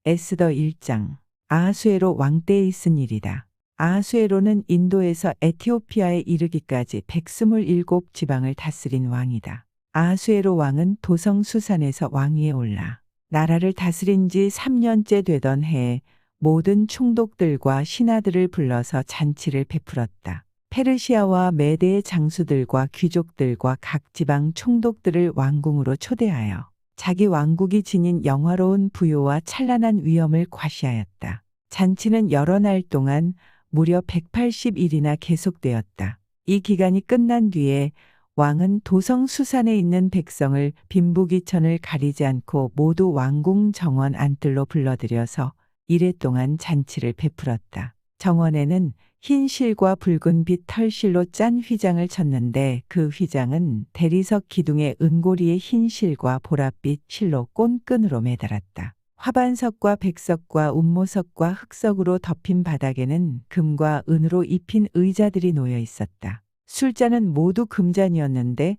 에스더 1장. 아하수에로 왕 때에 있은 일이다. 아하수에로는 인도에서 에티오피아에 이르기까지 127 지방을 다스린 왕이다. 아하수에로 왕은 도성 수산에서 왕위에 올라 나라를 다스린 지 3년째 되던 해에 모든 총독들과 신하들을 불러서 잔치를 베풀었다. 페르시아와 메대의 장수들과 귀족들과 각 지방 총독들을 왕궁으로 초대하여 자기 왕국이 지닌 영화로운 부요와 찬란한 위엄을 과시하였다. 잔치는 여러 날 동안 무려 180일이나 계속되었다. 이 기간이 끝난 뒤에 왕은 도성 수산에 있는 백성을 빈부귀천을 가리지 않고 모두 왕궁 정원 안뜰로 불러들여서 이래 동안 잔치를 베풀었다. 정원에는 흰 실과 붉은 빛 털실로 짠 휘장을 쳤는데 그 휘장은 대리석 기둥에 은고리의 흰 실과 보랏빛 실로 꼰끈으로 매달았다. 화반석과 백석과 운모석과 흑석으로 덮인 바닥에는 금과 은으로 입힌 의자들이 놓여 있었다. 술잔은 모두 금잔이었는데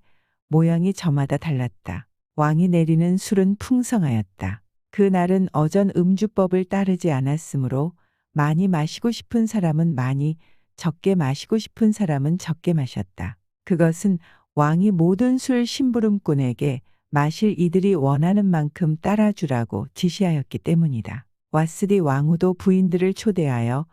모양이 저마다 달랐다. 왕이 내리는 술은 풍성하였다. 그날은 어전 음주법을 따르지 않았으므로 많이 마시고 싶은 사람은 많이, 적게 마시고 싶은 사람은 적게 마셨다. 그것은 왕이 모든 술 심부름꾼에게 마실 이들이 원하는 만큼 따라주라고 지시하였기 때문이다. 와스디 왕후도 부인들을 초대하여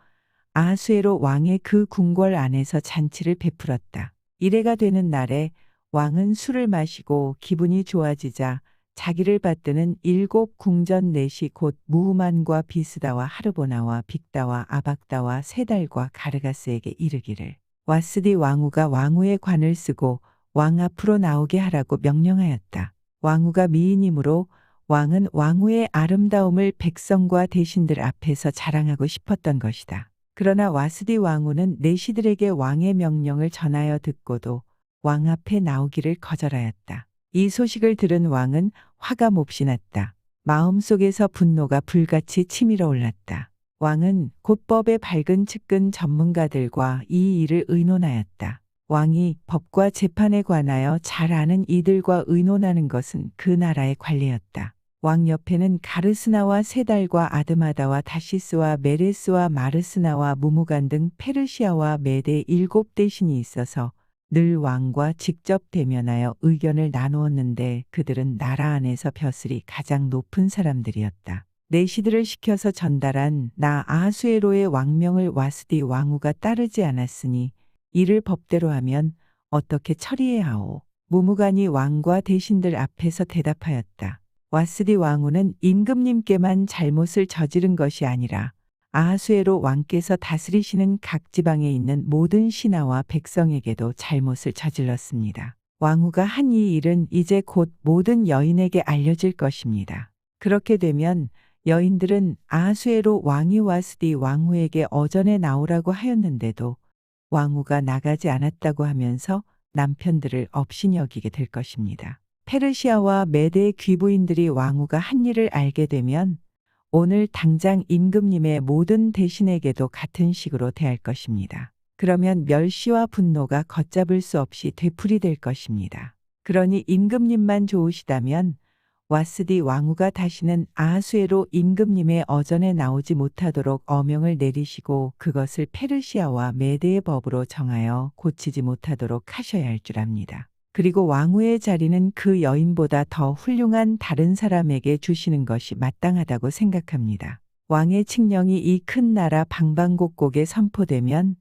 아하수에로 왕의 그 궁궐 안에서 잔치를 베풀었다. 이래가 되는 날에 왕은 술을 마시고 기분이 좋아지자 자기를 받드는 7 궁전 넷이 곧 무후만과 비스다와 하르보나와 빅다와 아박다와 세달과 가르가스에게 이르기를 와스디 왕후가 왕후의 관을 쓰고 왕 앞으로 나오게 하라고 명령하였다. 왕후가 미인이므로 왕은 왕후의 아름다움을 백성과 대신들 앞에서 자랑하고 싶었던 것이다. 그러나 와스디 왕후는 내시들에게 왕의 명령을 전하여 듣고도 왕 앞에 나오기를 거절하였다. 이 소식을 들은 왕은 화가 몹시 났다. 마음속에서 분노가 불같이 치밀어 올랐다. 왕은 곧법의 밝은 측근 전문가들과 이 일을 의논하였다. 왕이 법과 재판에 관하여 잘 아는 이들과 의논하는 것은 그 나라의 관례였다. 왕 옆에는 가르스나와 세달과 아드마다와 다시스와 메레스와 마르스나와 무무간 등 페르시아와 메대 7 대신이 있어서 늘 왕과 직접 대면하여 의견을 나누었는데 그들은 나라 안에서 벼슬이 가장 높은 사람들이었다. 내시들을 시켜서 전달한 나 아하수에로의 왕명을 와스디 왕후가 따르지 않았으니 이를 법대로 하면 어떻게 처리해야 하오. 무무간이 왕과 대신들 앞에서 대답하였다. 와스디 왕후는 임금님께만 잘못을 저지른 것이 아니라 아하수에로 왕께서 다스리시는 각 지방에 있는 모든 신하와 백성에게도 잘못을 저질렀습니다. 왕후가 한 이 일은 이제 곧 모든 여인에게 알려질 것입니다. 그렇게 되면 여인들은 아하수에로 왕이 와스디 왕후에게 어전에 나오라고 하였는데도 왕후가 나가지 않았다고 하면서 남편들을 업신여기게 될 것입니다. 페르시아와 메대의 귀부인들이 왕후가 한 일을 알게 되면 오늘 당장 임금님의 모든 대신에게도 같은 식으로 대할 것입니다. 그러면 멸시와 분노가 걷잡을 수 없이 되풀이될 것입니다. 그러니 임금님만 좋으시다면 와스디 왕후가 다시는 아하수에로 임금님의 어전에 나오지 못하도록 어명을 내리시고 그것을 페르시아와 메대의 법으로 정하여 고치지 못하도록 하셔야 할 줄 압니다. 그리고 왕후의 자리는 그 여인보다 더 훌륭한 다른 사람에게 주시는 것이 마땅하다고 생각합니다. 왕의 칙령이 이 큰 나라 방방곡곡에 선포되면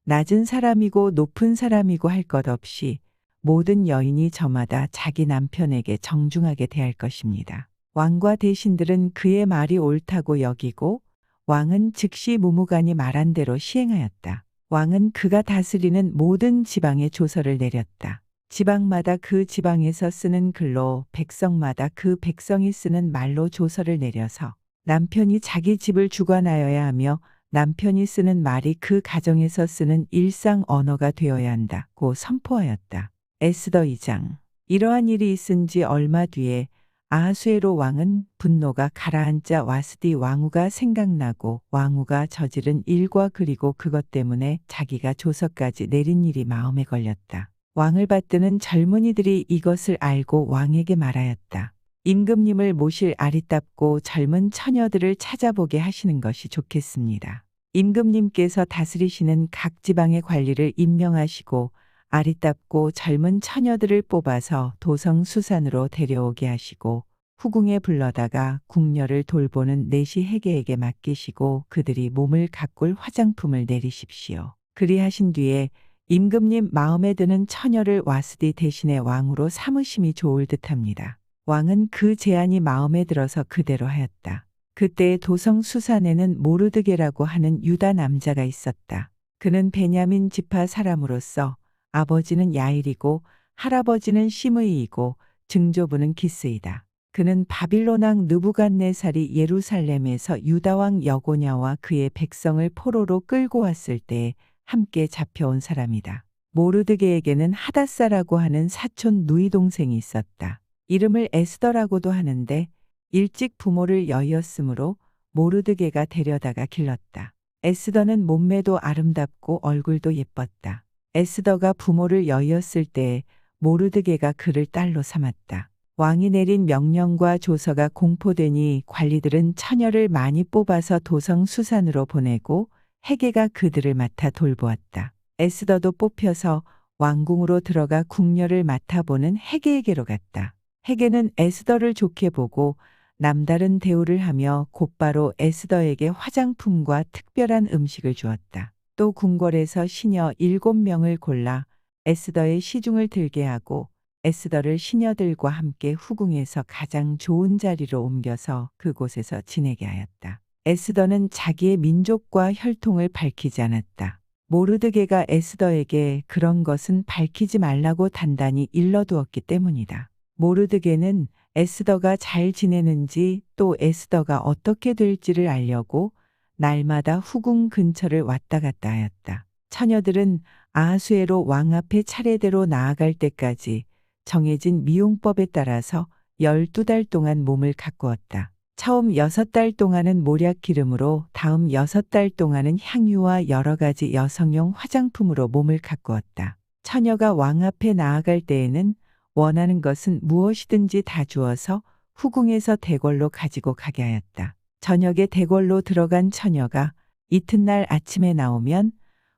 낮은 사람이고 높은 사람이고 할 것 없이 모든 여인이 저마다 자기 남편에게 정중하게 대할 것입니다. 왕과 대신들은 그의 말이 옳다고 여기고 왕은 즉시 무무간이 말한 대로 시행하였다. 왕은 그가 다스리는 모든 지방에 조서를 내렸다. 지방마다 그 지방에서 쓰는 글로 백성마다 그 백성이 쓰는 말로 조서를 내려서 남편이 자기 집을 주관하여야 하며 남편이 쓰는 말이 그 가정에서 쓰는 일상 언어가 되어야 한다고 선포하였다. 에스더 2장. 이러한 일이 있은 지 얼마 뒤에 아하수에로 왕은 분노가 가라앉자 와스디 왕후가 생각나고 왕후가 저지른 일과 그리고 그것 때문에 자기가 조서까지 내린 일이 마음에 걸렸다. 왕을 받드는 젊은이들이 이것을 알고 왕에게 말하였다. 임금님을 모실 아리따고 젊은 처녀들을 찾아보게 하시는 것이 좋겠습니다. 임금님께서 다스리시는 각 지방의 관리를 임명하시고 아리따고 젊은 처녀들을 뽑아서 도성수산으로 데려오게 하시고 후궁에 불러다가 궁녀를 돌보는 내시 해계에게 맡기시고 그들이 몸을 가꿀 화장품을 내리십시오. 그리하신 뒤에 임금님 마음에 드는 처녀를 와스디 대신에 왕으로 삼으심이 좋을 듯합니다. 왕은 그 제안이 마음에 들어서 그대로 하였다. 그때 도성 수산에는 모르드게라고 하는 유다 남자가 있었다. 그는 베냐민 지파 사람으로서 아버지는 야일이고 할아버지는 시므이이고 증조부는 기스이다. 그는 바빌론 왕 느부갓네살이 예루살렘에서 유다 왕 여고냐와 그의 백성을 포로로 끌고 왔을 때 함께 잡혀온 사람이다. 모르드게에게는 하닷사라고 하는 사촌 누이 동생이 있었다. 이름을 에스더라고도 하는데 일찍 부모를 여의었으므로 모르드게가 데려다가 길렀다. 에스더는 몸매도 아름답고 얼굴도 예뻤다. 에스더가 부모를 여의었을 때 모르드게가 그를 딸로 삼았다. 왕이 내린 명령과 조서가 공포되니 관리들은 처녀를 많이 뽑아서 도성 수산으로 보내고 해계가 그들을 맡아 돌보았다. 에스더도 뽑혀서 왕궁으로 들어가 궁녀를 맡아보는 해계에게로 갔다. 해계는 에스더를 좋게 보고 남다른 대우를 하며 곧바로 에스더에게 화장품과 특별한 음식을 주었다. 또 궁궐에서 시녀 7명을 골라 에스더의 시중을 들게 하고 에스더를 시녀들과 함께 후궁에서 가장 좋은 자리로 옮겨서 그곳에서 지내게 하였다. 에스더는 자기의 민족과 혈통을 밝히지 않았다. 모르드게가 에스더에게 그런 것은 밝히지 말라고 단단히 일러두었기 때문이다. 모르드게는 에스더가 잘 지내는지 또 에스더가 어떻게 될지를 알려고 날마다 후궁 근처를 왔다 갔다 하였다. 처녀들은 아하수에로 왕 앞에 차례대로 나아갈 때까지 정해진 미용법에 따라서 12달 동안 몸을 가꾸었다. 처음 6달 동안은 모략 기름으로, 다음 6달 동안은 향유와 여러 가지 여성용 화장품으로 몸을 가꾸었다. 처녀가 왕 앞에 나아갈 때에는 원하는 것은 무엇이든지 다 주어서 후궁에서 대궐로 가지고 가게 하였다. 저녁에 대궐로 들어간 처녀가 이튿날 아침에 나오면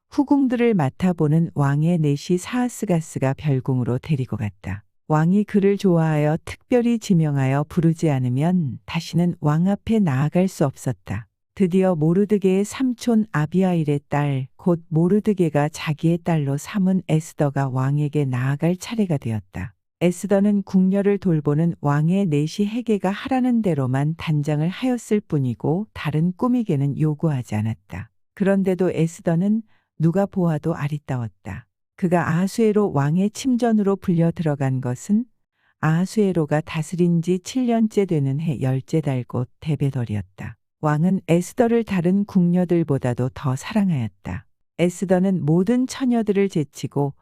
후궁들을 맡아보는 왕의 내시 사하스가스가 별궁으로 데리고 갔다. 왕이 그를 좋아하여 특별히 지명하여 부르지 않으면 다시는 왕 앞에 나아갈 수 없었다. 드디어 모르드게의 삼촌 아비하일의 딸, 곧 모르드게가 자기의 딸로 삼은 에스더가 왕에게 나아갈 차례가 되었다. 에스더는 궁녀를 돌보는 왕의 내시 해계가 하라는 대로만 단장을 하였을 뿐이고 다른 꾸미개는 요구하지 않았다. 그런데도 에스더는 누가 보아도 아리따웠다. 그가 아하수에로 왕의 침전으로 불려 들어간 것은 아하수에로가 다스린 지 7년째 되는 해 10째 달 곧 데베덜이었다. 왕은 에스더를 다른 궁녀들보다도 더 사랑하였다. 에스더는 모든 처녀들을 제치고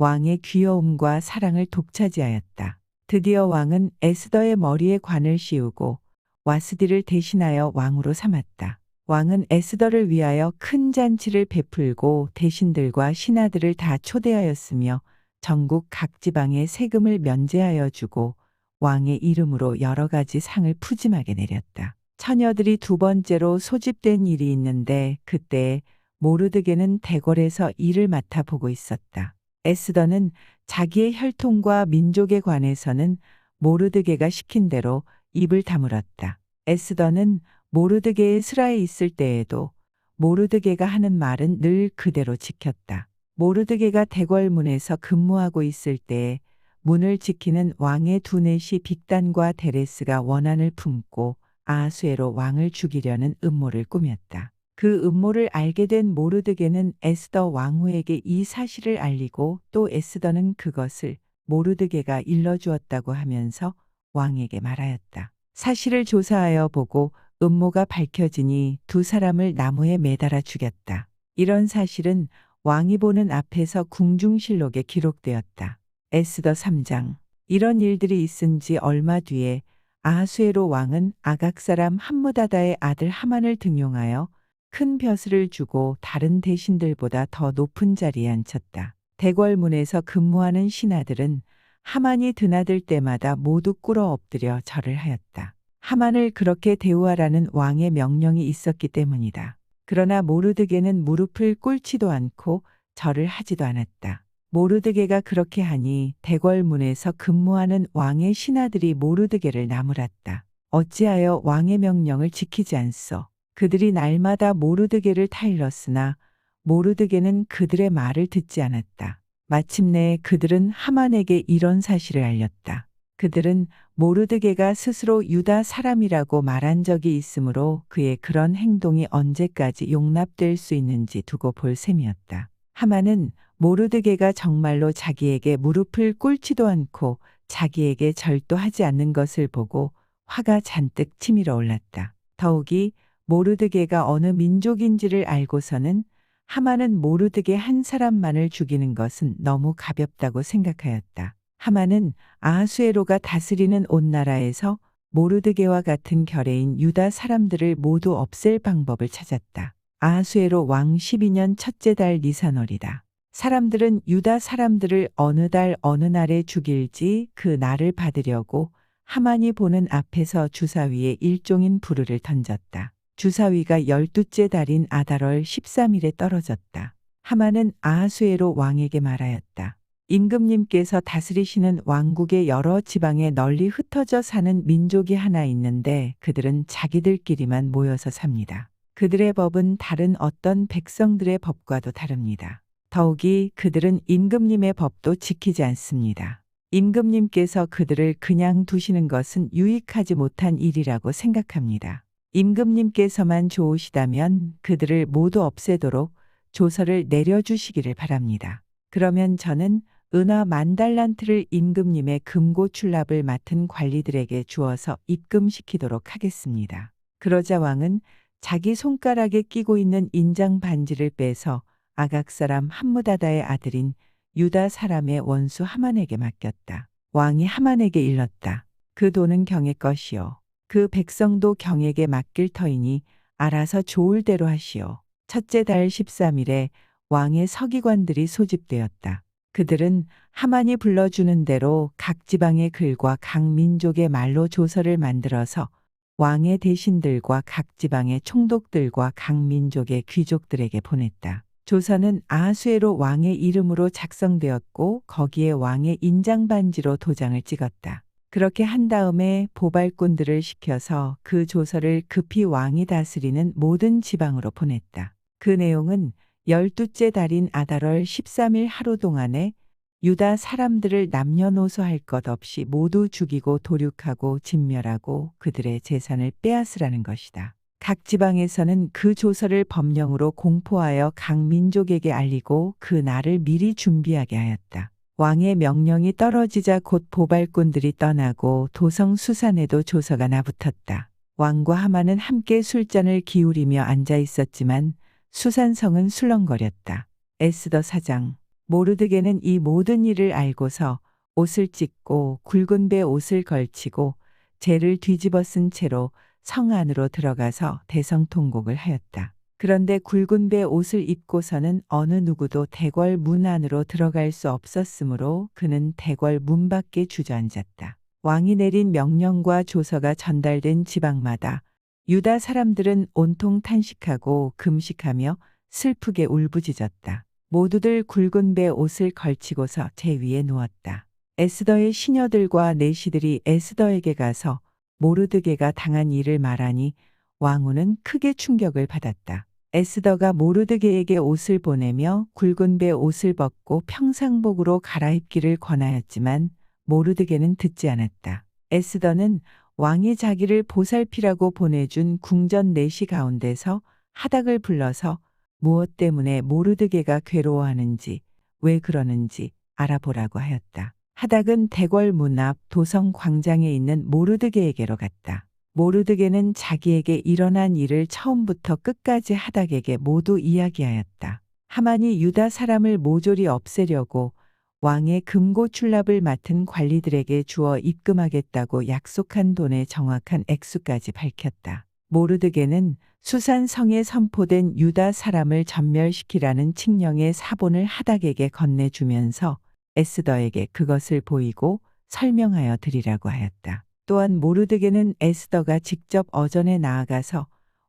왕의 귀여움과 사랑을 독차지하였다. 드디어 왕은 에스더의 머리에 관을 씌우고 와스디를 대신하여 왕으로 삼았다. 왕은 에스더를 위하여 큰 잔치를 베풀고 대신들과 신하들을 다 초대하였으며 전국 각 지방에 세금을 면제하여 주고 왕의 이름으로 여러 가지 상을 푸짐하게 내렸다. 처녀들이 두 번째로 소집된 일이 있는데 그때 모르드게는 대궐에서 일을 맡아보고 있었다. 에스더는 자기의 혈통과 민족에 관해서는 모르드게가 시킨 대로 입을 다물었다. 에스더는 모르드게의 스라에 있을 때에도 모르드게가 하는 말은 늘 그대로 지켰다. 모르드게가 대궐문에서 근무하고 있을 때에 문을 지키는 왕의 두넷이 빅단과 데레스가 원한을 품고 아하수에로 왕을 죽이려는 음모를 꾸몄다. 그 음모를 알게 된 모르드게는 에스더 왕후에게 이 사실을 알리고 또 에스더는 그것을 모르드게가 일러주었다고 하면서 왕에게 말하였다. 사실을 조사하여 보고 음모가 밝혀지니 두 사람을 나무에 매달아 죽였다. 이런 사실은 왕이 보는 앞에서 궁중실록에 기록되었다. 에스더 3장. 이런 일들이 있은 지 얼마 뒤에 아하수에로 왕은 아각 사람 함무다다의 아들 하만을 등용하여 큰 벼슬을 주고 다른 대신들보다 더 높은 자리에 앉혔다. 대궐문에서 근무하는 신하들은 하만이 드나들 때마다 모두 꿇어 엎드려 절을 하였다. 하만을 그렇게 대우하라는 왕의 명령이 있었기 때문이다. 그러나 모르드게는 무릎을 꿇지도 않고 절을 하지도 않았다. 모르드게가 그렇게 하니 대궐문에서 근무하는 왕의 신하들이 모르드게를 나무랐다. 어찌하여 왕의 명령을 지키지 않소? 그들이 날마다 모르드게를 타일렀으나 모르드게는 그들의 말을 듣지 않았다. 마침내 그들은 하만에게 이런 사실을 알렸다. 그들은 모르드게가 스스로 유다 사람이라고 말한 적이 있으므로 그의 그런 행동이 언제까지 용납될 수 있는지 두고 볼 셈이었다. 하만은 모르드게가 정말로 자기에게 무릎을 꿇지도 않고 자기에게 절도 하지 않는 것을 보고 화가 잔뜩 치밀어 올랐다. 더욱이 모르드게가 어느 민족인지를 알고서는 하만은 모르드게 한 사람만을 죽이는 것은 너무 가볍다고 생각하였다. 하만은 아하수에로가 다스리는 온 나라에서 모르드게와 같은 결의인 유다 사람들을 모두 없앨 방법을 찾았다. 아하수에로 왕 12년 첫째 달 니산월이다. 사람들은 유다 사람들을 어느 달 어느 날에 죽일지 그 날을 받으려고 하만이 보는 앞에서 주사위에 일종인 부르를 던졌다. 주사위가 12째 달인 아달월 13일에 떨어졌다. 하만은 아하수에로 왕에게 말하였다. 임금님께서 다스리시는 왕국의 여러 지방에 널리 흩어져 사는 민족이 하나 있는데 그들은 자기들끼리만 모여서 삽니다. 그들의 법은 다른 어떤 백성들의 법과도 다릅니다. 더욱이 그들은 임금님의 법도 지키지 않습니다. 임금님께서 그들을 그냥 두시는 것은 유익하지 못한 일이라고 생각합니다. 임금님께서만 좋으시다면 그들을 모두 없애도록 조서를 내려주시기를 바랍니다. 그러면 저는 은화 10,000달란트를 임금님의 금고출납을 맡은 관리들에게 주어서 입금시키도록 하겠습니다. 그러자 왕은 자기 손가락에 끼고 있는 인장 반지를 빼서 아각 사람 함무다다의 아들인 유다 사람의 원수 하만에게 맡겼다. 왕이 하만에게 일렀다. 그 돈은 경의 것이요. 그 백성도 경에게 맡길 터이니 알아서 좋을 대로 하시오. 첫째 달 13일에 왕의 서기관들이 소집되었다. 그들은 하만이 불러주는 대로 각 지방의 글과 각 민족의 말로 조서를 만들어서 왕의 대신들과 각 지방의 총독들과 각 민족의 귀족들에게 보냈다. 조서는 아하수에로 왕의 이름으로 작성되었고 거기에 왕의 인장반지로 도장을 찍었다. 그렇게 한 다음에 보발꾼들을 시켜서 그 조서를 급히 왕이 다스리는 모든 지방으로 보냈다. 그 내용은 12째 달인 아달월 13일 하루 동안에 유다 사람들을 남녀노소 할 것 없이 모두 죽이고 도륙하고 진멸하고 그들의 재산을 빼앗으라는 것이다. 각 지방에서는 그 조서를 법령으로 공포하여 각 민족에게 알리고 그 날을 미리 준비하게 하였다. 왕의 명령이 떨어지자 곧 보발꾼들이 떠나고 도성 수산에도 조서가 나붙었다. 왕과 하만은 함께 술잔을 기울이며 앉아 있었지만 수산성은 술렁거렸다. 에스더 4장. 모르드게는 이 모든 일을 알고서 옷을 찢고 굵은 배 옷을 걸치고 재를 뒤집어 쓴 채로 성 안으로 들어가서 대성통곡을 하였다. 그런데 굵은 배 옷을 입고서는 어느 누구도 대궐 문 안으로 들어갈 수 없었으므로 그는 대궐 문 밖에 주저앉았다. 왕이 내린 명령과 조서가 전달된 지방마다 유다 사람들은 온통 탄식하고 금식하며 슬프게 울부짖었다. 모두들 굵은 배 옷을 걸치고서 제 위에 누웠다. 에스더의 시녀들과 내시들이 에스더에게 가서 모르드게가 당한 일을 말하니 왕후는 크게 충격을 받았다. 에스더가 모르드게에게 옷을 보내며 굵은 배 옷을 벗고 평상복으로 갈아입기를 권하였지만 모르드게는 듣지 않았다. 에스더는 왕이 자기를 보살피라고 보내준 궁전 내시 가운데서 하닥을 불러서 무엇 때문에 모르드게가 괴로워하는지 왜 그러는지 알아보라고 하였다. 하닥은 대궐 문 앞 도성 광장에 있는 모르드게에게로 갔다. 모르드게는 자기에게 일어난 일을 처음부터 끝까지 하닥에게 모두 이야기하였다. 하만이 유다 사람을 모조리 없애려고 왕의 금고출납을 맡은 관리들에게 주어 입금하겠다고 약속한 돈의 정확한 액수까지 밝혔다. 모르드게는 수산성에 선포된 유다 사람을 전멸시키라는 칙령의 사본을 하닥에게 건네주면서 에스더에게 그것을 보이고 설명하여 드리라고 하였다. 또한 모르드게는 에스더가 직접 어전에 나아가서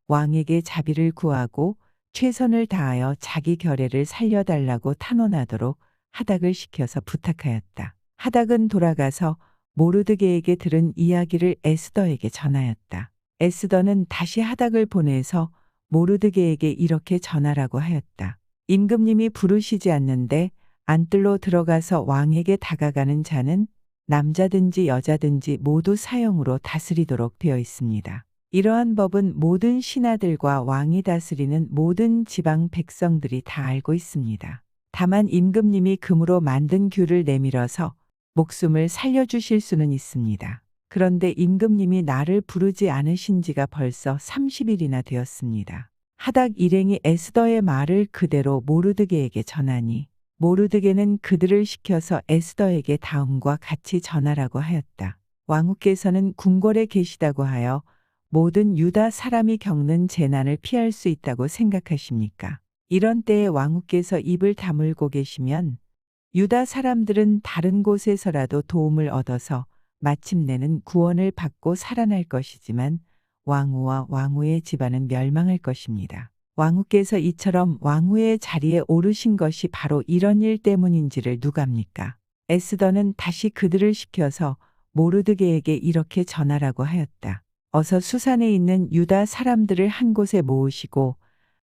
왕에게 자비를 구하고 최선을 다하여 자기 결례를 살려달라고 탄원하도록 하닥을 시켜서 부탁하였다. 하닥은 돌아가서 모르드게에게 들은 이야기를 에스더에게 전하였다. 에스더는 다시 하닥을 보내서 모르드게에게 이렇게 전하라고 하였다. 임금님이 부르시지 않는데 안뜰로 들어가서 왕에게 다가가는 자는 남자든지 여자든지 모두 사형으로 다스리도록 되어 있습니다. 이러한 법은 모든 신하들과 왕이 다스리는 모든 지방 백성들이 다 알고 있습니다. 다만 임금님이 금으로 만든 규를 내밀어서 목숨을 살려주실 수는 있습니다. 그런데 임금님이 나를 부르지 않으신 지가 벌써 30일이나 되었습니다. 하닥 일행이 에스더의 말을 그대로 모르드게에게 전하니 모르드게는 그들을 시켜서 에스더에게 다음과 같이 전하라고 하였다. 왕후께서는 궁궐에 계시다고 하여 모든 유다 사람이 겪는 재난을 피할 수 있다고 생각하십니까? 이런 때에 왕후께서 입을 다물고 계시면 유다 사람들은 다른 곳에서라도 도움을 얻어서 마침내는 구원을 받고 살아날 것이지만 왕후와 왕후의 집안은 멸망할 것입니다. 왕후께서 이처럼 왕후의 자리에 오르신 것이 바로 이런 일 때문인지를 누갑니까? 에스더는 다시 그들을 시켜서 모르드게에게 이렇게 전하라고 하였다. 어서 수산에 있는 유다 사람들을 한 곳에 모으시고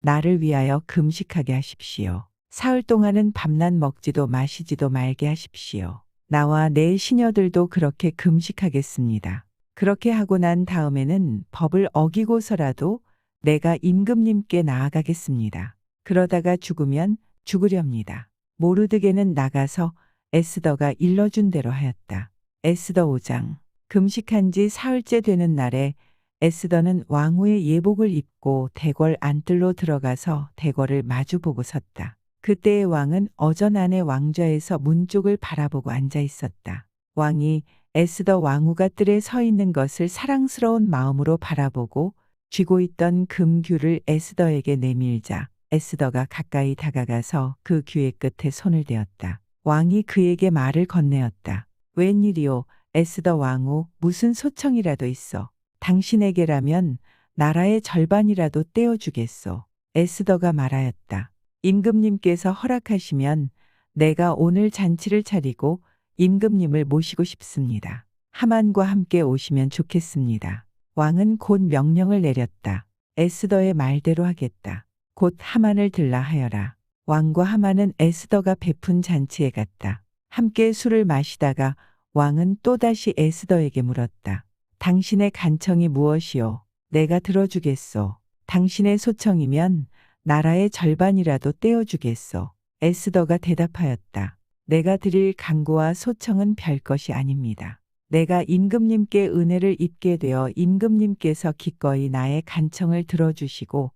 나를 위하여 금식하게 하십시오. 사흘 동안은 밤낮 먹지도 마시지도 말게 하십시오. 나와 내 시녀들도 그렇게 금식하겠습니다. 그렇게 하고 난 다음에는 법을 어기고서라도 내가 임금님께 나아가겠습니다. 그러다가 죽으면 죽으렵니다. 모르드게는 나가서 에스더가 일러준 대로 하였다. 에스더 5장. 금식한 지 사흘째 되는 날에 에스더는 왕후의 예복을 입고 대궐 안뜰로 들어가서 대궐을 마주보고 섰다. 그때의 왕은 어전 안의 왕좌에서 문 쪽을 바라보고 앉아 있었다. 왕이 에스더 왕후가 뜰에 서 있는 것을 사랑스러운 마음으로 바라보고 쥐고 있던 금규를 에스더에게 내밀자 에스더가 가까이 다가가서 그 규의 끝에 손을 대었다. 왕이 그에게 말을 건네었다. 웬일이오? 에스더 왕후, 무슨 소청이라도 있어. 당신에게라면 나라의 절반이라도 떼어주겠소. 에스더가 말하였다. 임금님께서 허락하시면 내가 오늘 잔치를 차리고 임금님을 모시고 싶습니다. 하만과 함께 오시면 좋겠습니다. 왕은 곧 명령을 내렸다. 에스더의 말대로 하겠다. 곧 하만을 들라 하여라. 왕과 하만은 에스더가 베푼 잔치에 갔다. 함께 술을 마시다가 왕은 또다시 에스더에게 물었다. 당신의 간청이 무엇이오? 내가 들어주겠소. 당신의 소청이면 나라의 절반이라도 떼어주겠소. 에스더가 대답하였다. 내가 드릴 간구와 소청은 별것이 아닙니다. 내가 임금님께 은혜를 입게 되어 임금님께서 기꺼이 나의 간청을 들어주시고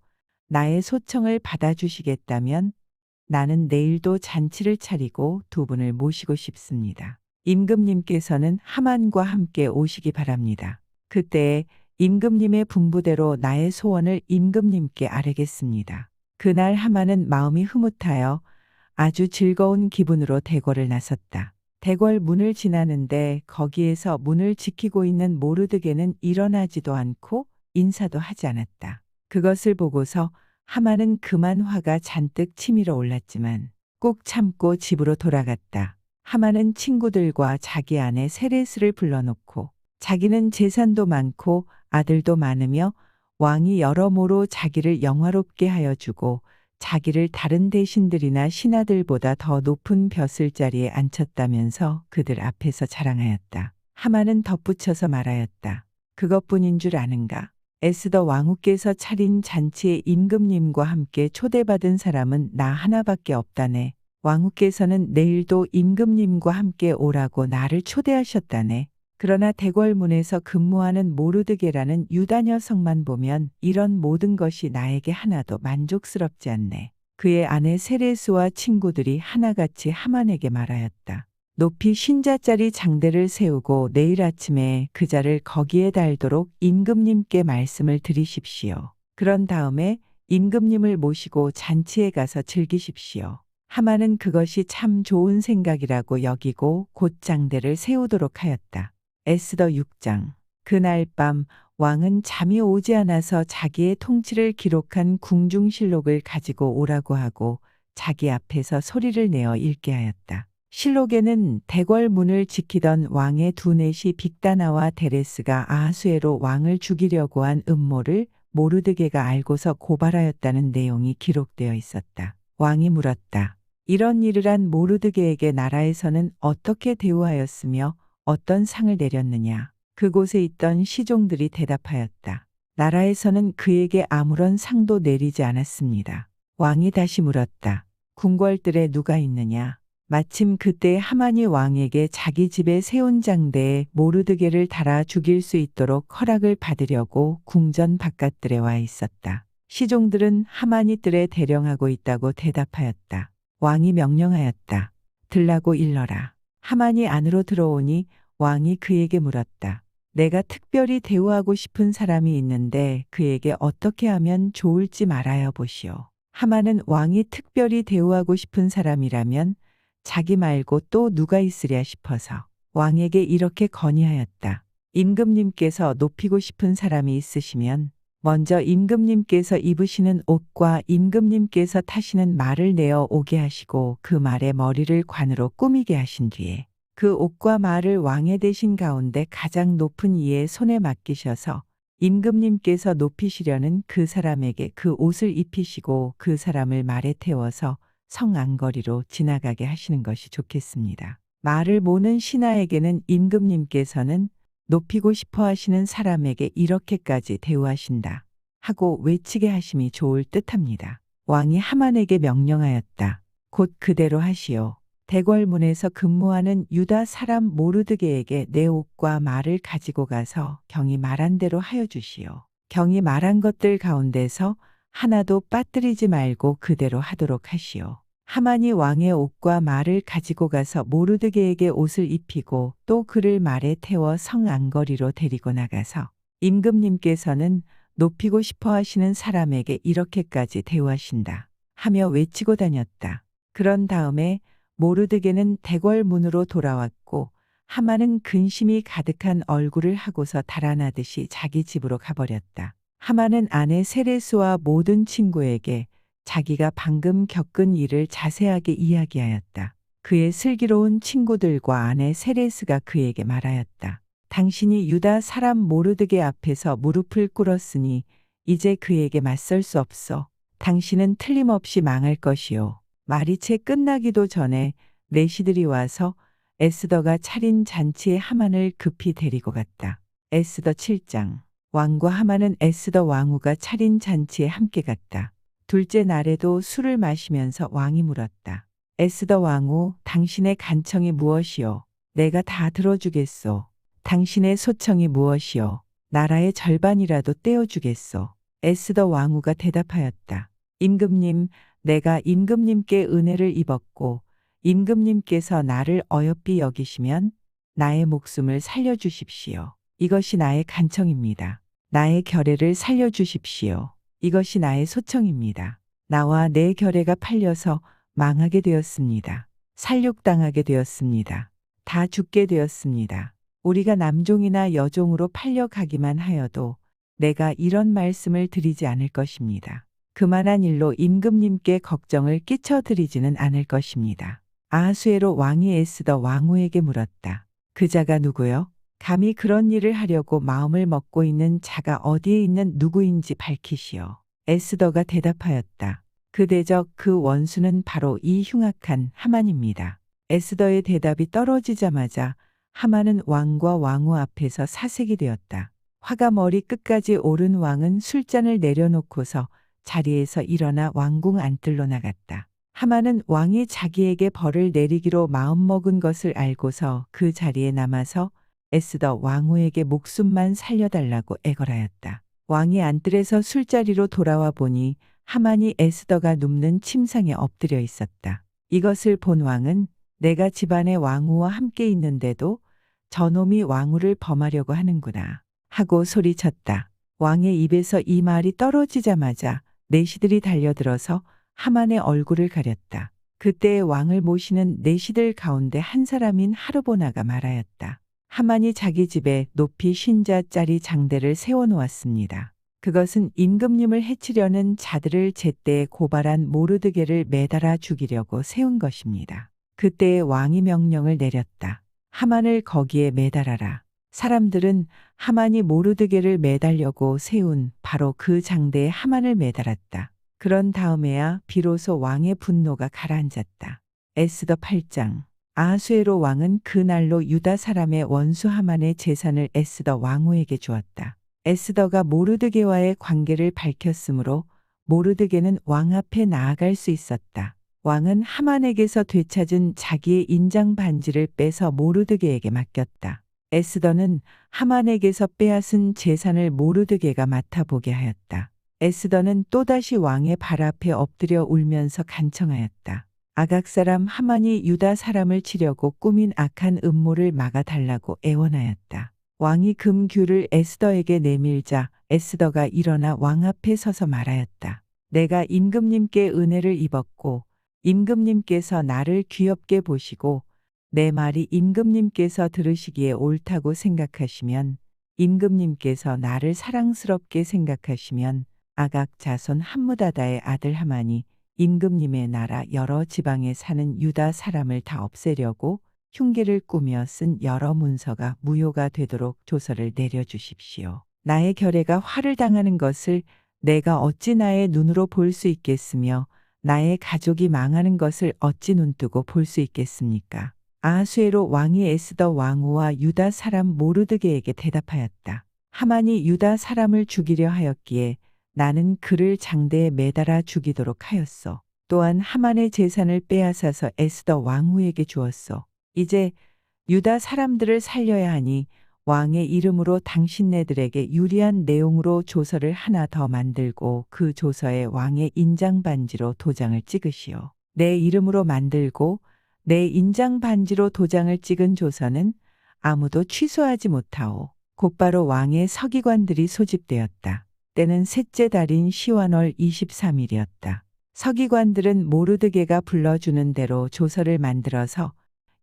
나의 소청을 받아주시겠다면 나는 내일도 잔치를 차리고 두 분을 모시고 싶습니다. 임금님께서는 하만과 함께 오시기 바랍니다. 그때 임금님의 분부대로 나의 소원을 임금님께 아뢰겠습니다. 그날 하만은 마음이 흐뭇하여 아주 즐거운 기분으로 대궐을 나섰다. 대궐 문을 지나는데 거기에서 문을 지키고 있는 모르드게는 일어나지도 않고 인사도 하지 않았다. 그것을 보고서 하만은 그만 화가 잔뜩 치밀어 올랐지만 꾹 참고 집으로 돌아갔다. 하만은 친구들과 자기 아내 세레스를 불러놓고 자기는 재산도 많고 아들도 많으며 왕이 여러모로 자기를 영화롭게 하여 주고 자기를 다른 대신들이나 신하들보다 더 높은 벼슬자리에 앉혔다면서 그들 앞에서 자랑하였다. 하만은 덧붙여서 말하였다. 그것뿐인 줄 아는가? 에스더 왕후께서 차린 잔치에 임금님과 함께 초대받은 사람은 나 하나밖에 없다네. 왕후께서는 내일도 임금님과 함께 오라고 나를 초대하셨다네. 그러나 대궐문에서 근무하는 모르드게라는 유다 녀석만 보면 이런 모든 것이 나에게 하나도 만족스럽지 않네. 그의 아내 세레스와 친구들이 하나같이 하만에게 말하였다. 높이 신자짜리 장대를 세우고 내일 아침에 그 자를 거기에 달도록 임금님께 말씀을 드리십시오. 그런 다음에 임금님을 모시고 잔치에 가서 즐기십시오. 하만은 그것이 참 좋은 생각이라고 여기고 곧 장대를 세우도록 하였다. 에스더 6장. 그날 밤 왕은 잠이 오지 않아서 자기의 통치를 기록한 궁중실록을 가지고 오라고 하고 자기 앞에서 소리를 내어 읽게 하였다. 실록에는 대궐 문을 지키던 왕의 두 넷이 빅다나와 데레스가 아하수에로 왕을 죽이려고 한 음모를 모르드게가 알고서 고발하였다는 내용이 기록되어 있었다. 왕이 물었다. 이런 일을 한 모르드게에게 나라에서는 어떻게 대우하였으며 어떤 상을 내렸느냐. 그곳에 있던 시종들이 대답하였다. 나라에서는 그에게 아무런 상도 내리지 않았습니다. 왕이 다시 물었다. 궁궐들에 누가 있느냐. 마침 그때 하만이 왕에게 자기 집에 세운 장대에 모르드게를 달아 죽일 수 있도록 허락을 받으려고 궁전 바깥들에 와 있었다. 시종들은 하만이 뜰에 대령하고 있다고 대답하였다. 왕이 명령하였다. 들라고 일러라. 하만이 안으로 들어오니 왕이 그에게 물었다. 내가 특별히 대우하고 싶은 사람이 있는데 그에게 어떻게 하면 좋을지 말하여 보시오. 하만은 왕이 특별히 대우하고 싶은 사람이라면 자기 말고 또 누가 있으랴 싶어서 왕에게 이렇게 건의하였다. 임금님께서 높이고 싶은 사람이 있으시면 먼저 임금님께서 입으시는 옷과 임금님께서 타시는 말을 내어 오게 하시고 그 말의 머리를 관으로 꾸미게 하신 뒤에 그 옷과 말을 왕의 대신 가운데 가장 높은 이의 손에 맡기셔서 임금님께서 높이시려는 그 사람에게 그 옷을 입히시고 그 사람을 말에 태워서 성 안거리로 지나가게 하시는 것이 좋겠습니다. 말을 모는 신하에게는 임금님께서는 높이고 싶어 하시는 사람에게 이렇게까지 대우하신다 하고 외치게 하심이 좋을 듯합니다. 왕이 하만에게 명령하였다. 곧 그대로 하시오. 대궐문에서 근무하는 유다 사람 모르드게에게 내 옷과 말을 가지고 가서 경이 말한 대로 하여 주시오. 경이 말한 것들 가운데서 하나도 빠뜨리지 말고 그대로 하도록 하시오. 하만이 왕의 옷과 말을 가지고 가서 모르드게에게 옷을 입히고 또 그를 말에 태워 성 안거리로 데리고 나가서 임금님께서는 높이고 싶어 하시는 사람에게 이렇게까지 대우하신다 하며 외치고 다녔다. 그런 다음에 모르드게는 대궐 문으로 돌아왔고 하만은 근심이 가득한 얼굴을 하고서 달아나듯이 자기 집으로 가버렸다. 하만은 아내 세레스와 모든 친구에게 자기가 방금 겪은 일을 자세하게 이야기하였다. 그의 슬기로운 친구들과 아내 세레스가 그에게 말하였다. 당신이 유다 사람 모르드게 앞에서 무릎을 꿇었으니 이제 그에게 맞설 수 없어. 당신은 틀림없이 망할 것이요. 말이 채 끝나기도 전에 내시들이 와서 에스더가 차린 잔치에 하만을 급히 데리고 갔다. 에스더 7장. 왕과 하만은 에스더 왕후가 차린 잔치에 함께 갔다. 둘째 날에도 술을 마시면서 왕이 물었다. 에스더 왕후, 당신의 간청이 무엇이요? 내가 다 들어주겠소. 당신의 소청이 무엇이요? 나라의 절반이라도 떼어주겠소. 에스더 왕후가 대답하였다. 임금님, 내가 임금님께 은혜를 입었고 임금님께서 나를 어여삐 여기시면 나의 목숨을 살려주십시오. 이것이 나의 간청입니다. 나의 결례를 살려주십시오. 이것이 나의 소청입니다. 나와 내 결례가 팔려서 망하게 되었습니다. 살육당하게 되었습니다. 다 죽게 되었습니다. 우리가 남종이나 여종으로 팔려가기만 하여도 내가 이런 말씀을 드리지 않을 것입니다. 그만한 일로 임금님께 걱정을 끼쳐드리지는 않을 것입니다. 아하수에로 왕이 에스더 왕후에게 물었다. 그 자가 누구요? 감히 그런 일을 하려고 마음을 먹고 있는 자가 어디에 있는 누구인지 밝히시오. 에스더가 대답하였다. 그 대적 그 원수는 바로 이 흉악한 하만입니다. 에스더의 대답이 떨어지자마자 하만은 왕과 왕후 앞에서 사색이 되었다. 화가 머리 끝까지 오른 왕은 술잔을 내려놓고서 자리에서 일어나 왕궁 안뜰로 나갔다. 하만은 왕이 자기에게 벌을 내리기로 마음먹은 것을 알고서 그 자리에 남아서 에스더 왕후에게 목숨만 살려달라고 애걸하였다. 왕이 안뜰에서 술자리로 돌아와 보니 하만이 에스더가 눕는 침상에 엎드려 있었다. 이것을 본 왕은 내가 집안의 왕후와 함께 있는데도 저놈이 왕후를 범하려고 하는구나 하고 소리쳤다. 왕의 입에서 이 말이 떨어지자마자 내시들이 달려들어서 하만의 얼굴을 가렸다. 그때 왕을 모시는 내시들 가운데 한 사람인 하르보나가 말하였다. 하만이 자기 집에 높이 50자짜리 장대를 세워놓았습니다. 그것은 임금님을 해치려는 자들을 제때에 고발한 모르드게를 매달아 죽이려고 세운 것입니다. 그때에 왕이 명령을 내렸다. 하만을 거기에 매달아라. 사람들은 하만이 모르드게를 매달려고 세운 바로 그 장대에 하만을 매달았다. 그런 다음에야 비로소 왕의 분노가 가라앉았다. 에스더 8장. 아하수에로 왕은 그날로 유다 사람의 원수 하만의 재산을 에스더 왕후에게 주었다. 에스더가 모르드게와의 관계를 밝혔으므로 모르드게는 왕 앞에 나아갈 수 있었다. 왕은 하만에게서 되찾은 자기의 인장 반지를 빼서 모르드게에게 맡겼다. 에스더는 하만에게서 빼앗은 재산을 모르드게가 맡아보게 하였다. 에스더는 또다시 왕의 발 앞에 엎드려 울면서 간청하였다. 아각 사람 하만이 유다 사람을 치려고 꾸민 악한 음모를 막아달라고 애원하였다. 왕이 금규를 에스더에게 내밀자 에스더가 일어나 왕 앞에 서서 말하였다. 내가 임금님께 은혜를 입었고 임금님께서 나를 귀엽게 보시고 내 말이 임금님께서 들으시기에 옳다고 생각하시면 임금님께서 나를 사랑스럽게 생각하시면 아각 자손 함무다다의 아들 하만이 임금님의 나라 여러 지방에 사는 유다 사람을 다 없애려고 흉계를 꾸며 쓴 여러 문서가 무효가 되도록 조서를 내려주십시오. 나의 결애가 화를 당하는 것을 내가 어찌 나의 눈으로 볼 수 있겠으며 나의 가족이 망하는 것을 어찌 눈뜨고 볼 수 있겠습니까? 아하수에로 왕이 에스더 왕후와 유다 사람 모르드게에게 대답하였다. 하만이 유다 사람을 죽이려 하였기에 나는 그를 장대에 매달아 죽이도록 하였소. 또한 하만의 재산을 빼앗아서 에스더 왕후에게 주었소. 이제 유다 사람들을 살려야 하니 왕의 이름으로 당신네들에게 유리한 내용으로 조서를 하나 더 만들고 그 조서에 왕의 인장 반지로 도장을 찍으시오. 내 이름으로 만들고 내 인장 반지로 도장을 찍은 조서는 아무도 취소하지 못하오. 곧바로 왕의 서기관들이 소집되었다. 때는 셋째 달인 시완월 23일이었다. 서기관들은 모르드게가 불러주는 대로 조서를 만들어서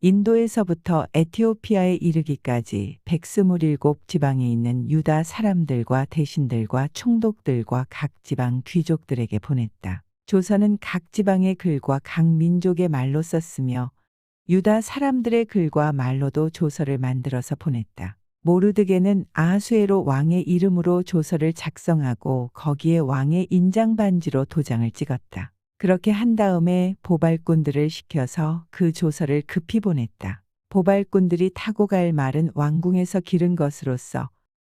인도에서부터 에티오피아에 이르기까지 127 지방에 있는 유다 사람들과 대신들과 총독들과 각 지방 귀족들에게 보냈다. 조서는 각 지방의 글과 각 민족의 말로 썼으며 유다 사람들의 글과 말로도 조서를 만들어서 보냈다. 모르드게는 아하수에로 왕의 이름으로 조서를 작성하고 거기에 왕의 인장 반지로 도장을 찍었다. 그렇게 한 다음에 보발꾼들을 시켜서 그 조서를 급히 보냈다. 보발꾼들이 타고 갈 말은 왕궁에서 기른 것으로서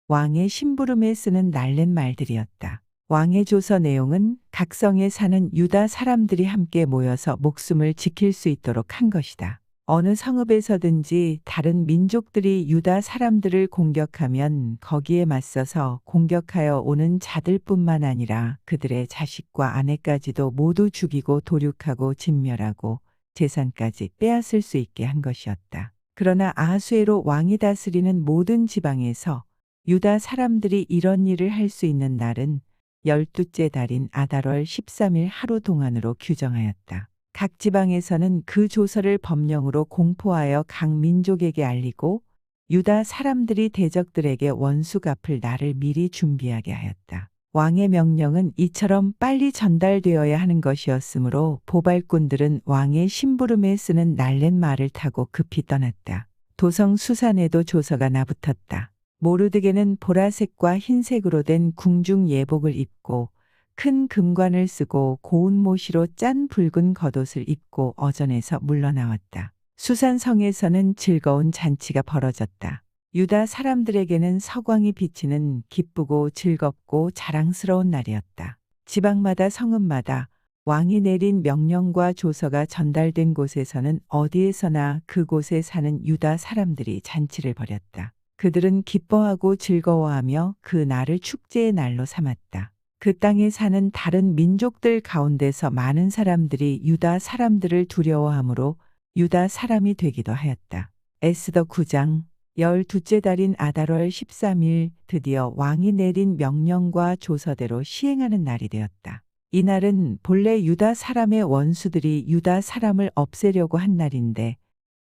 왕의 심부름에 쓰는 날랜 말들이었다. 왕의 조서 내용은 각 성에 사는 유다 사람들이 함께 모여서 목숨을 지킬 수 있도록 한 것이다. 어느 성읍에서든지 다른 민족들이 유다 사람들을 공격하면 거기에 맞서서 공격하여 오는 자들뿐만 아니라 그들의 자식과 아내까지도 모두 죽이고 도륙하고 진멸하고 재산까지 빼앗을 수 있게 한 것이었다. 그러나 아하수에로 왕이 다스리는 모든 지방에서 유다 사람들이 이런 일을 할 수 있는 날은 12째 달인 아달월 13일 하루 동안으로 규정하였다. 각 지방에서는 그 조서를 법령으로 공포하여 각 민족에게 알리고 유다 사람들이 대적들에게 원수 갚을 날을 미리 준비하게 하였다. 왕의 명령은 이처럼 빨리 전달되어야 하는 것이었으므로 보발꾼들은 왕의 심부름에 쓰는 날랜 말을 타고 급히 떠났다. 도성 수산에도 조서가 나붙었다. 모르드게는 보라색과 흰색으로 된 궁중 예복을 입고 큰 금관을 쓰고 고운 모시로 짠 붉은 겉옷을 입고 어전에서 물러나왔다. 수산성에서는 즐거운 잔치가 벌어졌다. 유다 사람들에게는 서광이 비치는 기쁘고 즐겁고 자랑스러운 날이었다. 지방마다 성읍마다 왕이 내린 명령과 조서가 전달된 곳에서는 어디에서나 그곳에 사는 유다 사람들이 잔치를 벌였다. 그들은 기뻐하고 즐거워하며 그 날을 축제의 날로 삼았다. 그 땅에 사는 다른 민족들 가운데서 많은 사람들이 유다 사람들을 두려워하므로 유다 사람이 되기도 하였다. 에스더 9장. 12째 달인 아달월 13일 드디어 왕이 내린 명령과 조서대로 시행하는 날이 되었다. 이날은 본래 유다 사람의 원수들이 유다 사람을 없애려고 한 날인데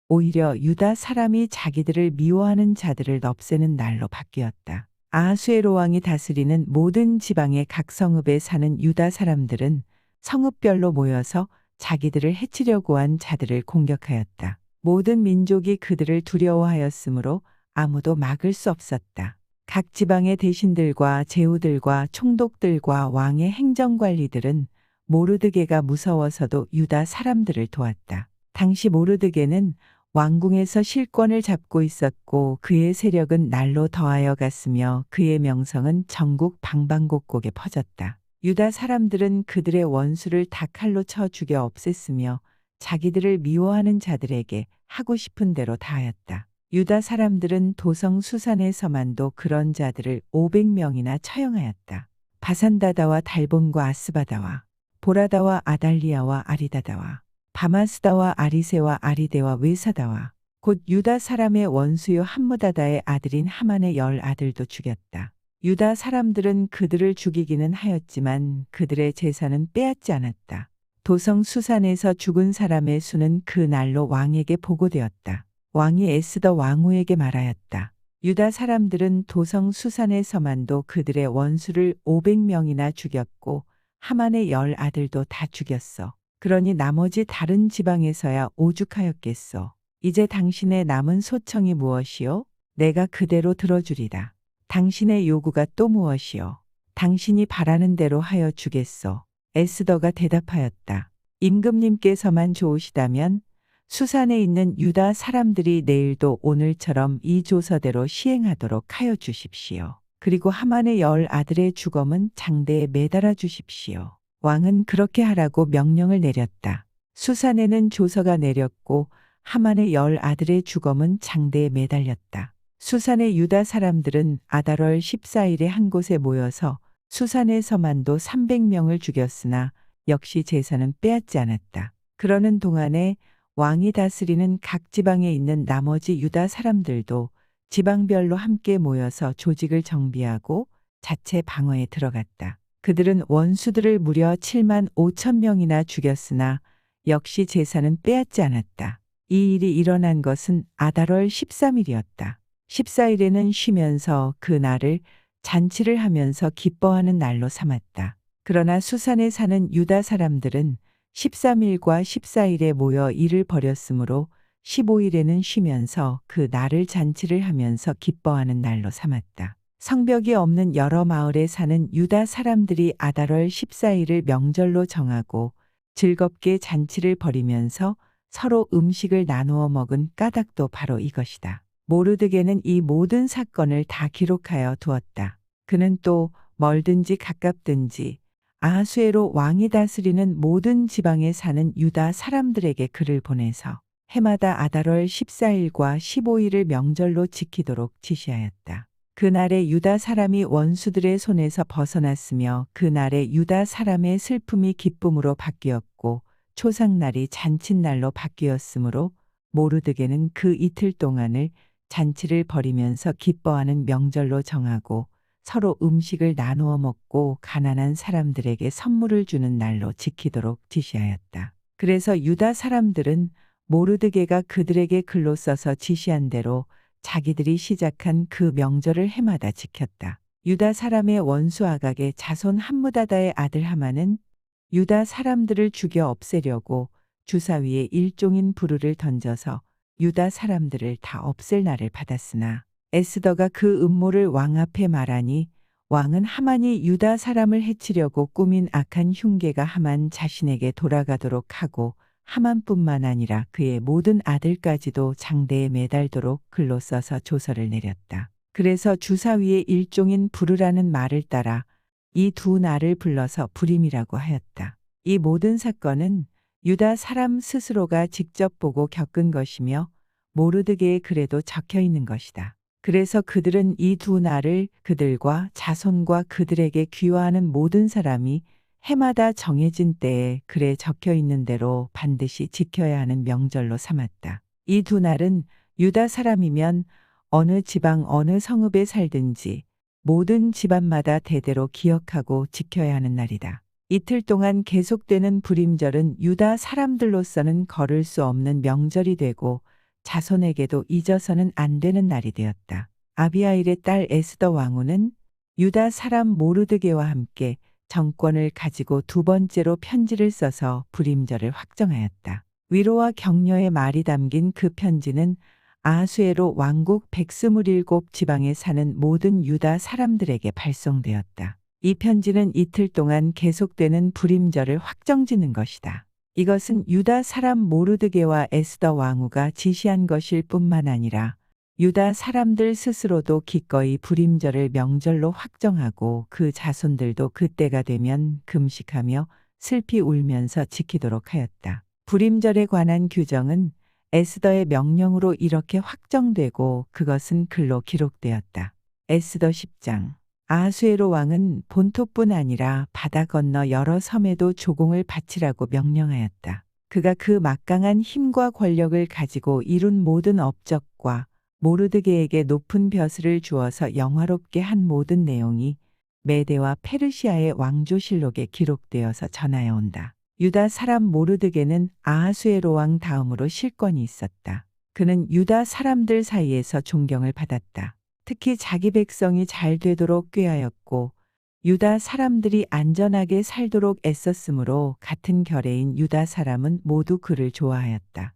오히려 유다 사람이 자기들을 미워하는 자들을 없애는 날로 바뀌었다. 아하수에로 왕이 다스리는 모든 지방의 각 성읍에 사는 유다 사람들은 성읍별로 모여서 자기들을 해치려고 한 자들을 공격하였다. 모든 민족이 그들을 두려워하였으므로 아무도 막을 수 없었다. 각 지방의 대신들과 제후들과 총독들과 왕의 행정관리들은 모르드게가 무서워서도 유다 사람들을 도왔다. 당시 모르드게는 왕궁에서 실권을 잡고 있었고 그의 세력은 날로 더하여 갔으며 그의 명성은 전국 방방곡곡에 퍼졌다. 유다 사람들은 그들의 원수를 다 칼로 쳐 죽여 없앴으며 자기들을 미워하는 자들에게 하고 싶은 대로 다하였다. 유다 사람들은 도성 수산의 서만도 그런 자들을 500명이나 처형하였다. 바산다다와 달본과 아스바다와 보라다와 아달리아와 아리다다와 바마스다와 아리세와 아리데와 외사다와 곧 유다 사람의 원수요 함무다다의 아들인 하만의 10 아들도 죽였다. 유다 사람들은 그들을 죽이기는 하였지만 그들의 재산은 빼앗지 않았다. 도성 수산에서 죽은 사람의 수는 그 날로 왕에게 보고되었다. 왕이 에스더 왕후에게 말하였다. 유다 사람들은 도성 수산의 서만도 그들의 원수를 500명이나 죽였고 하만의 10 아들도 다 죽였어. 그러니 나머지 다른 지방에서야 오죽하였겠소. 이제 당신의 남은 소청이 무엇이요? 내가 그대로 들어주리라. 당신의 요구가 또 무엇이요? 당신이 바라는 대로 하여 주겠소. 에스더가 대답하였다. 임금님께서만 좋으시다면 수산에 있는 유다 사람들이 내일도 오늘처럼 이 조서대로 시행하도록 하여 주십시오. 그리고 하만의 10 아들의 주검은 장대에 매달아 주십시오. 왕은 그렇게 하라고 명령을 내렸다. 수산에는 조서가 내렸고 하만의 10 아들의 주검은 장대에 매달렸다. 수산의 유다 사람들은 아달월 14일에 한 곳에 모여서 수산의 서만도 300명을 죽였으나 역시 재산은 빼앗지 않았다. 그러는 동안에 왕이 다스리는 각 지방에 있는 나머지 유다 사람들도 지방별로 함께 모여서 조직을 정비하고 자체 방어에 들어갔다. 그들은 원수들을 무려 7만 5천 명이나 죽였으나 역시 재산은 빼앗지 않았다. 이 일이 일어난 것은 아달월 13일이었다. 14일에는 쉬면서 그 날을 잔치를 하면서 기뻐하는 날로 삼았다. 그러나 수산에 사는 유다 사람들은 13일과 14일에 모여 일을 벌였으므로 15일에는 쉬면서 그 날을 잔치를 하면서 기뻐하는 날로 삼았다. 성벽이 없는 여러 마을에 사는 유다 사람들이 아달월 14일을 명절로 정하고 즐겁게 잔치를 벌이면서 서로 음식을 나누어 먹은 까닭도 바로 이것이다. 모르드게는 이 모든 사건을 다 기록하여 두었다. 그는 또 멀든지 가깝든지 아하수에로 왕이 다스리는 모든 지방에 사는 유다 사람들에게 글을 보내서 해마다 아달월 14일과 15일을 명절로 지키도록 지시하였다. 그날에 유다 사람이 원수들의 손에서 벗어났으며 그날에 유다 사람의 슬픔이 기쁨으로 바뀌었고 초상날이 잔칫날로 바뀌었으므로 모르드게는 그 이틀 동안을 잔치를 벌이면서 기뻐하는 명절로 정하고 서로 음식을 나누어 먹고 가난한 사람들에게 선물을 주는 날로 지키도록 지시하였다. 그래서 유다 사람들은 모르드게가 그들에게 글로 써서 지시한 대로 자기들이 시작한 그 명절을 해마다 지켰다. 유다 사람의 원수 아각의 자손 함무다다의 아들 하만은 유다 사람들을 죽여 없애려고 주사위에 일종인 부르를 던져서 유다 사람들을 다 없앨 날을 받았으나 에스더가 그 음모를 왕 앞에 말하니 왕은 하만이 유다 사람을 해치려고 꾸민 악한 흉계가 하만 자신에게 돌아가도록 하고 하만뿐만 아니라 그의 모든 아들까지도 장대에 매달도록 글로 써서 조서를 내렸다. 그래서 주사위의 일종인 부르라는 말을 따라 이 두 날을 불러서 부림이라고 하였다. 이 모든 사건은 유다 사람 스스로가 직접 보고 겪은 것이며 모르드게의 글에도 적혀 있는 것이다. 그래서 그들은 이 두 날을 그들과 자손과 그들에게 귀화하는 모든 사람이 해마다 정해진 때에 글에 적혀 있는 대로 반드시 지켜야 하는 명절로 삼았다. 이 두 날은 유다 사람이면 어느 지방 어느 성읍에 살든지 모든 집안마다 대대로 기억하고 지켜야 하는 날이다. 이틀 동안 계속되는 불임절은 유다 사람들로서는 걸을 수 없는 명절이 되고 자손에게도 잊어서는 안 되는 날이 되었다. 아비하일의 딸 에스더 왕후는 유다 사람 모르드게와 함께 정권을 가지고 두 번째로 편지를 써서 불임절을 확정하였다. 위로와 격려의 말이 담긴 그 편지는 아하수에로 왕국 127 지방에 사는 모든 유다 사람들에게 발송되었다. 이 편지는 이틀 동안 계속되는 불임절을 확정짓는 것이다. 이것은 유다 사람 모르드게와 에스더 왕후가 지시한 것일 뿐만 아니라 유다 사람들 스스로도 기꺼이 불임절을 명절로 확정하고 그 자손들도 그때가 되면 금식하며 슬피 울면서 지키도록 하였다. 불임절에 관한 규정은 에스더의 명령으로 이렇게 확정되고 그것은 글로 기록되었다. 에스더 10장. 아하수에로 왕은 본토뿐 아니라 바다 건너 여러 섬에도 조공을 바치라고 명령하였다. 그가 그 막강한 힘과 권력을 가지고 이룬 모든 업적과 모르드게에게 높은 벼슬을 주어서 영화롭게 한 모든 내용이 메대와 페르시아의 왕조실록에 기록되어서 전하여 온다. 유다 사람 모르드게는 아하수에로 왕 다음으로 실권이 있었다. 그는 유다 사람들 사이에서 존경을 받았다. 특히 자기 백성이 잘 되도록 꾀하였고 유다 사람들이 안전하게 살도록 애썼으므로 같은 결의인 유다 사람은 모두 그를 좋아하였다.